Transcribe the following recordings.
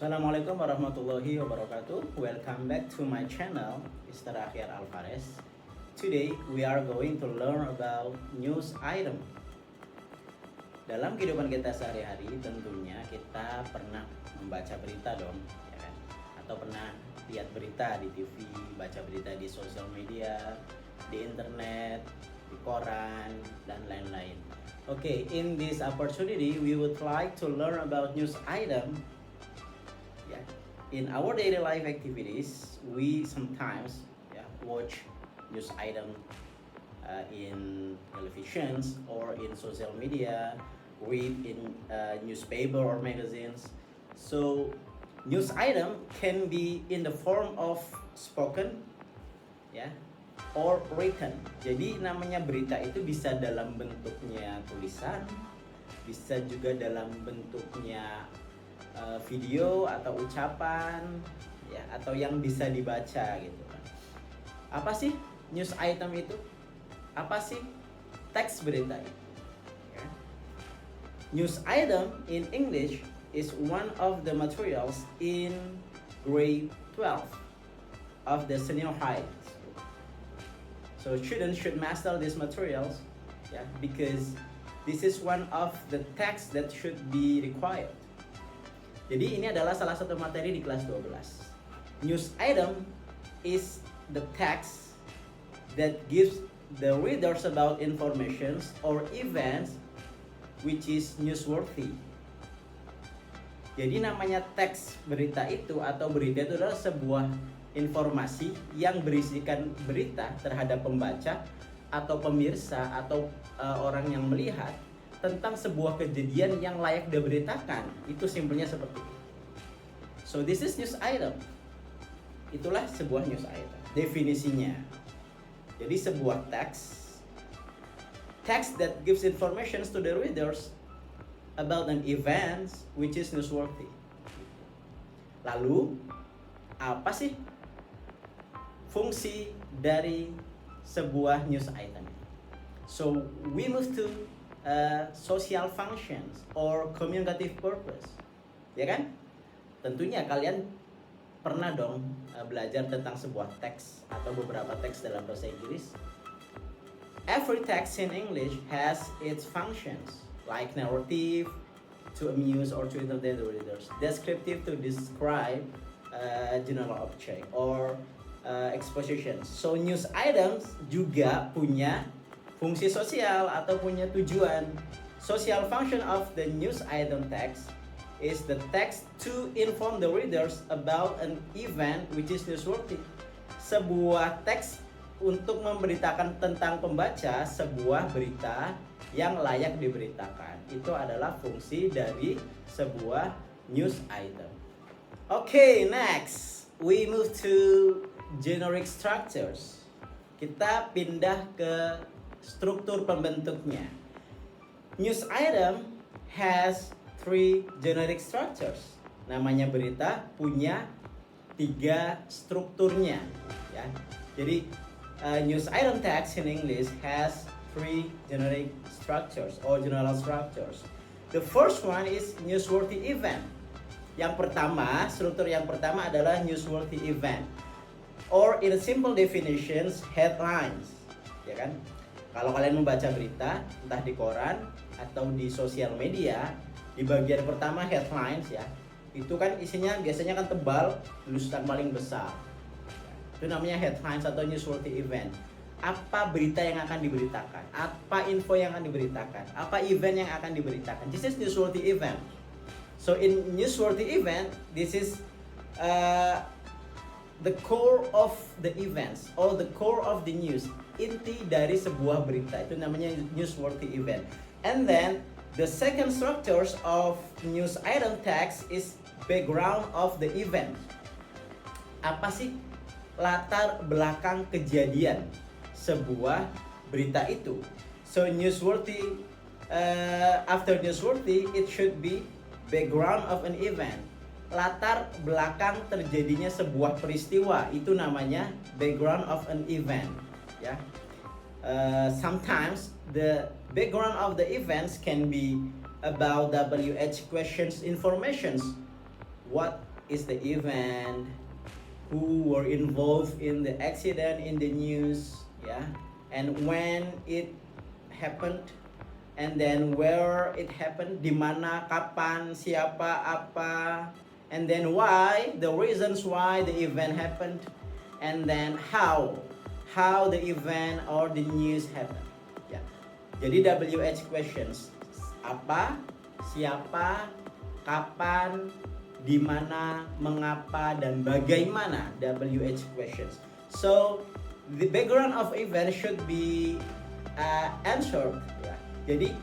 Assalamualaikum warahmatullahi wabarakatuh. Welcome back to my channel, Mr. Akhir Alvarez. Today we are going to learn about news item. Dalam kehidupan kita sehari-hari tentunya kita pernah membaca berita dong, ya kan? Atau pernah lihat berita di TV, baca berita di sosial media, di internet, di koran, dan lain-lain. Okay, in this opportunity we would like to learn about news item. In our daily life activities, we sometimes watch news item in televisions or in social media, read in newspaper or magazines. So news item can be in the form of spoken, or written. Jadi namanya berita itu bisa dalam bentuknya tulisan, bisa juga dalam bentuknya video atau ucapan, atau yang bisa dibaca gitu kan. Apa sih news item itu? Apa sih teks berita itu? News item in English is one of the materials in grade 12 of the senior high school. So students should master these materials, because this is one of the texts that should be required. Jadi ini adalah salah satu materi di kelas 12. News item is the text that gives the readers about informations or events which is newsworthy. Jadi namanya teks berita itu atau berita itu adalah sebuah informasi yang berisikan berita terhadap pembaca atau pemirsa atau orang yang melihat tentang sebuah kejadian yang layak diberitakan. Itu simpelnya seperti itu. So this is news item. Itulah sebuah news item. Definisinya. Jadi sebuah text that gives information to the readers about an event which is newsworthy. Lalu apa sih fungsi dari sebuah news item? So we move to social functions or communicative purpose, ya kan? Tentunya kalian pernah dong belajar tentang sebuah teks atau beberapa teks dalam bahasa Inggris. Every text in English has its functions, like narrative to amuse or to entertain the readers, descriptive to describe general object or exposition. So news items juga punya fungsi sosial atau punya tujuan. Social function of the news item text is the text to inform the readers about an event which is newsworthy. Sebuah teks untuk memberitakan tentang pembaca sebuah berita yang layak diberitakan. Itu adalah fungsi dari sebuah news item. Okay, next we move to generic structures. Kita pindah ke struktur pembentuknya. News item has 3 generic structures. Namanya berita punya 3 strukturnya, ya. Jadi news item text in English has 3 generic structures or general structures. The first one is newsworthy event. Yang pertama, struktur yang pertama adalah newsworthy event. Or in a simple definitions, headlines, ya kan? Kalau kalian membaca berita, entah di koran atau di sosial media, di bagian pertama headlines, ya, itu kan isinya biasanya kan tebal, tulisan paling besar. Itu namanya headlines atau newsworthy event. Apa berita yang akan diberitakan? Apa info yang akan diberitakan? Apa event yang akan diberitakan? This is newsworthy event. So in newsworthy event, this is the core of the events or the core of the news. Inti dari sebuah berita itu namanya newsworthy event. And then the second structures of news item text is background of the event. Apa sih latar belakang kejadian sebuah berita itu? So newsworthy, after newsworthy, it should be background of an event. Latar belakang terjadinya sebuah peristiwa itu namanya background of an event, ya. Sometimes the background of the events can be about WH questions informations. What is the event, who were involved in the accident in the news, yeah, and when it happened, and then where it happened, di mana, kapan, siapa, apa, and then why, the reasons why the event happened, and then how the event or the news happened. Ya. Jadi WH questions, apa, siapa, kapan, di mana, mengapa, dan bagaimana, WH questions. So the background of event should be answered. Ya. Jadi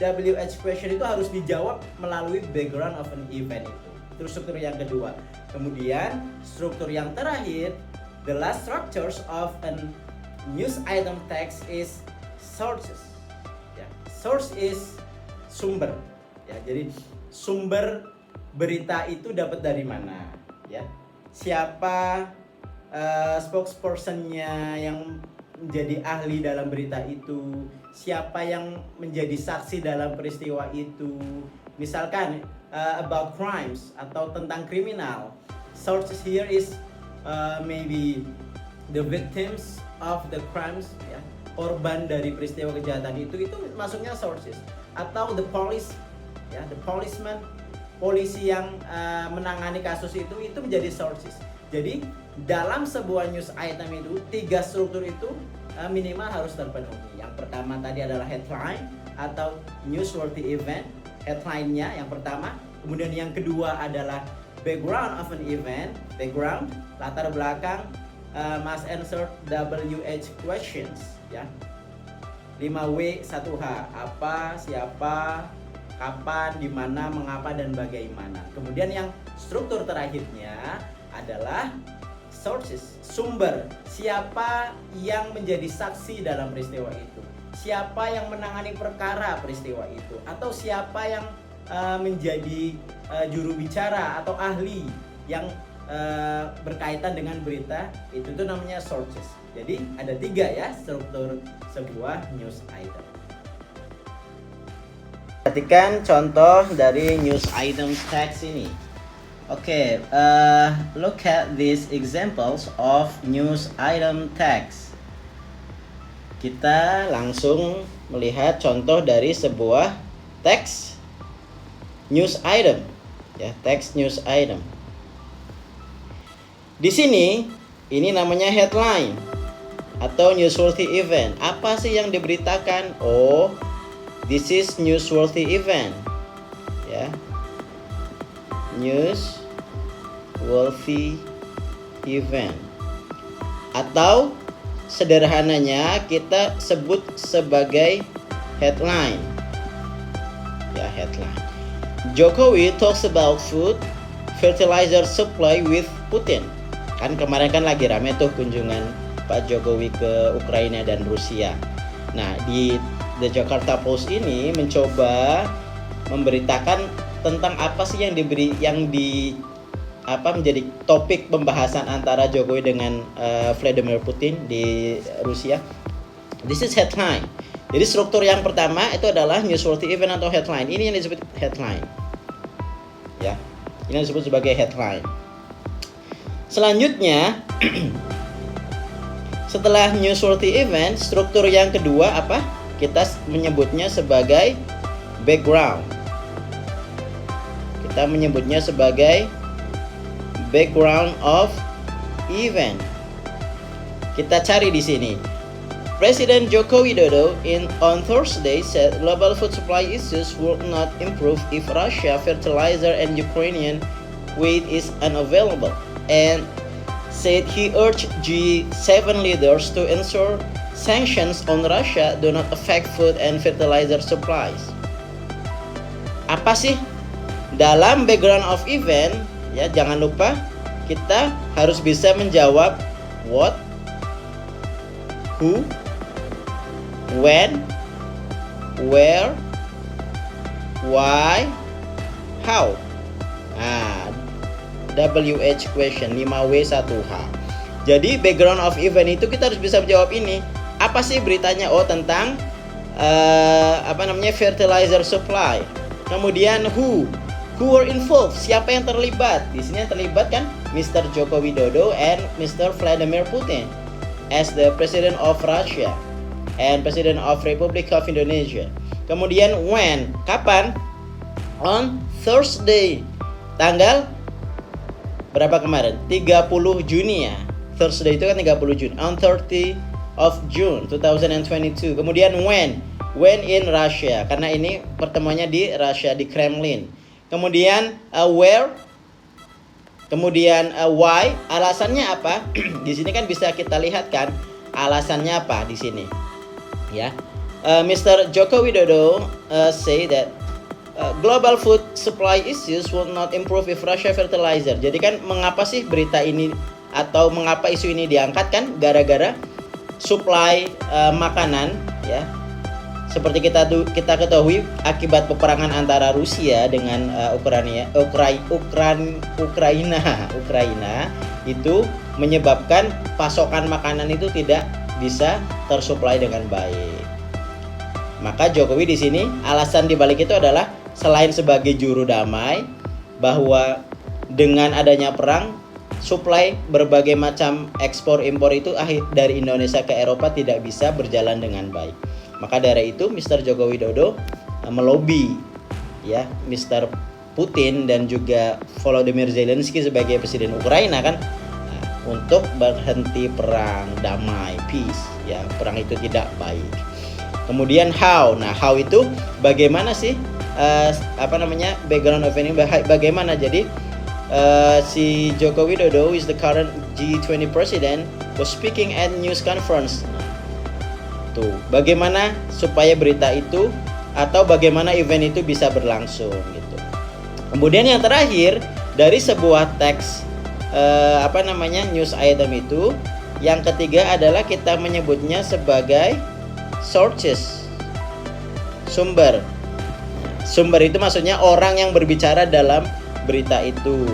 WH question itu harus dijawab melalui background of an event itu. Itu struktur yang kedua. Kemudian struktur yang terakhir, the last structures of an news item text is sources. Ya. Source is sumber. Ya, jadi sumber berita itu dapat dari mana, ya? Siapa spokespersonnya yang menjadi ahli dalam berita itu? Siapa yang menjadi saksi dalam peristiwa itu? Misalkan about crimes atau tentang kriminal, sources here is maybe the victims of the crimes, ya, korban dari peristiwa kejahatan itu masuknya sources. Atau the police, ya, the policeman, polisi yang menangani kasus itu menjadi sources. Jadi dalam sebuah news item itu 3 struktur itu minimal harus terpenuhi. Yang pertama tadi adalah headline atau newsworthy event, headline-nya yang pertama. Kemudian yang kedua adalah background of an event, background, latar belakang, must answer WH questions, ya. 5W 1H, apa, siapa, kapan, di mana, mengapa, dan bagaimana. Kemudian yang struktur terakhirnya adalah sources, sumber. Siapa yang menjadi saksi dalam peristiwa itu? Siapa yang menangani perkara peristiwa itu? Atau siapa yang menjadi juru bicara atau ahli yang berkaitan dengan berita itu namanya sources. Jadi ada 3 ya struktur sebuah news item. Perhatikan contoh dari news item text ini. Oke, look at these examples of news item text. Kita langsung melihat contoh dari sebuah teks news item, ya, teks news item. Di sini ini namanya headline atau newsworthy event. Apa sih yang diberitakan? Oh, this is newsworthy event, ya, newsworthy event. Atau sederhananya kita sebut sebagai headline, ya, headline. Jokowi talks about food fertilizer supply with Putin. Kan kemarin kan lagi rame tuh kunjungan Pak Jokowi ke Ukraina dan Rusia. Nah, di The Jakarta Post ini mencoba memberitakan tentang apa sih yang menjadi topik pembahasan antara Jokowi dengan Vladimir Putin di Rusia. This is headline. Jadi struktur yang pertama itu adalah newsworthy event atau headline. Ini yang disebut headline, ya. Ini yang disebut sebagai headline. Selanjutnya setelah newsworthy event, struktur yang kedua apa? Kita menyebutnya sebagai background. Kita menyebutnya sebagai background of event. Kita cari di sini. Presiden Joko Widodo on Thursday said global food supply issues will not improve if Russia fertilizer and Ukrainian wheat is unavailable, and said he urged G7 leaders to ensure sanctions on Russia do not affect food and fertilizer supplies. Apa sih dalam background of event? Ya, jangan lupa kita harus bisa menjawab what, who, when, where, why, how. Nah, WH question 5W1H. Jadi background of event itu kita harus bisa menjawab ini. Apa sih beritanya? Oh, tentang fertilizer supply. Kemudian who Who were involved? Siapa yang terlibat? Di sini yang terlibat kan Mr. Joko Widodo and Mr. Vladimir Putin as the President of Russia and President of Republic of Indonesia. Kemudian when? Kapan? On Thursday. Tanggal berapa kemarin? 30 Juni ya. Thursday itu kan 30 Juni. On 30 of June 2022. Kemudian when? When in Russia. Karena ini pertemuannya di Russia, di Kremlin. Kemudian where? Kemudian why? Alasannya apa? Di sini kan bisa kita lihat kan alasannya apa di sini. Ya. Mr. Joko Widodo say that global food supply issues will not improve if Russia fertilizer. Jadi kan mengapa sih berita ini atau mengapa isu ini diangkat kan gara-gara supply makanan ya. Seperti kita ketahui akibat peperangan antara Rusia dengan Ukraina itu menyebabkan pasokan makanan itu tidak bisa tersuplai dengan baik. Maka Jokowi di sini alasan dibalik itu adalah selain sebagai juru damai bahwa dengan adanya perang suplai berbagai macam ekspor impor itu dari Indonesia ke Eropa tidak bisa berjalan dengan baik. Maka dari itu Mr. Joko Widodo melobi ya Mr. Putin dan juga Volodymyr Zelensky sebagai presiden Ukraina kan untuk berhenti perang, damai, peace ya, perang itu tidak baik. Kemudian how? Nah, how itu bagaimana sih background of ini bagaimana? Jadi si Joko Widodo is the current G20 president was speaking at news conference. Tuh, bagaimana supaya berita itu atau bagaimana event itu bisa berlangsung gitu. Kemudian yang terakhir dari sebuah teks news item itu, yang ketiga adalah kita menyebutnya sebagai sources. Sumber. Sumber itu maksudnya orang yang berbicara dalam berita itu.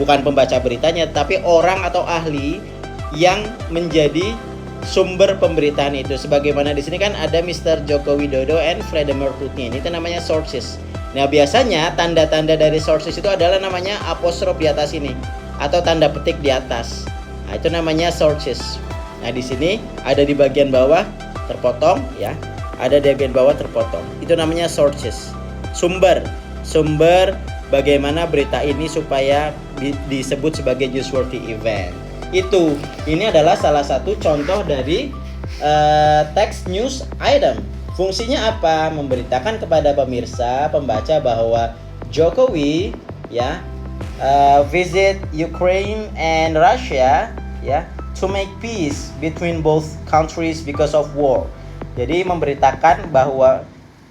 Bukan pembaca beritanya, tapi orang atau ahli yang menjadi sumber pemberitaan itu. Sebagaimana di sini kan ada Mr. Joko Widodo and Vladimir Putin. Itu namanya sources. Nah, biasanya tanda-tanda dari sources itu adalah namanya apostrof di atas ini atau tanda petik di atas. Nah, itu namanya sources. Nah, di sini ada di bagian bawah terpotong ya. Ada di bagian bawah terpotong. Itu namanya sources. Sumber. Sumber bagaimana berita ini supaya disebut sebagai newsworthy event. Ini adalah salah satu contoh dari text news item. Fungsinya apa? Memberitakan kepada pemirsa, pembaca bahwa Jokowi ya visit Ukraine and Russia ya to make peace between both countries because of war. Jadi memberitakan bahwa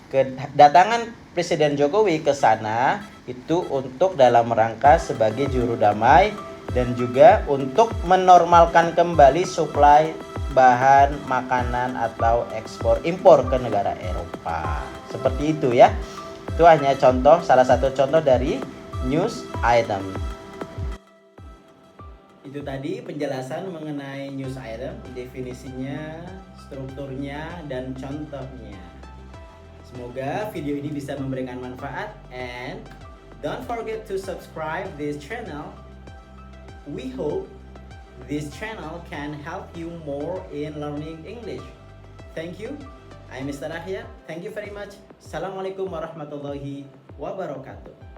kedatangan Presiden Jokowi ke sana itu untuk dalam rangka sebagai juru damai dan juga untuk menormalkan kembali suplai bahan makanan atau ekspor impor ke negara Eropa. Seperti itu ya. Itu hanya contoh, salah satu contoh dari news item. Itu tadi penjelasan mengenai news item, definisinya, strukturnya, dan contohnya. Semoga video ini bisa memberikan manfaat, and don't forget to subscribe this channel. We hope this channel can help you more in learning English. Thank you. I'm Mr. Ahya. Thank you very much. Assalamualaikum warahmatullahi wabarakatuh.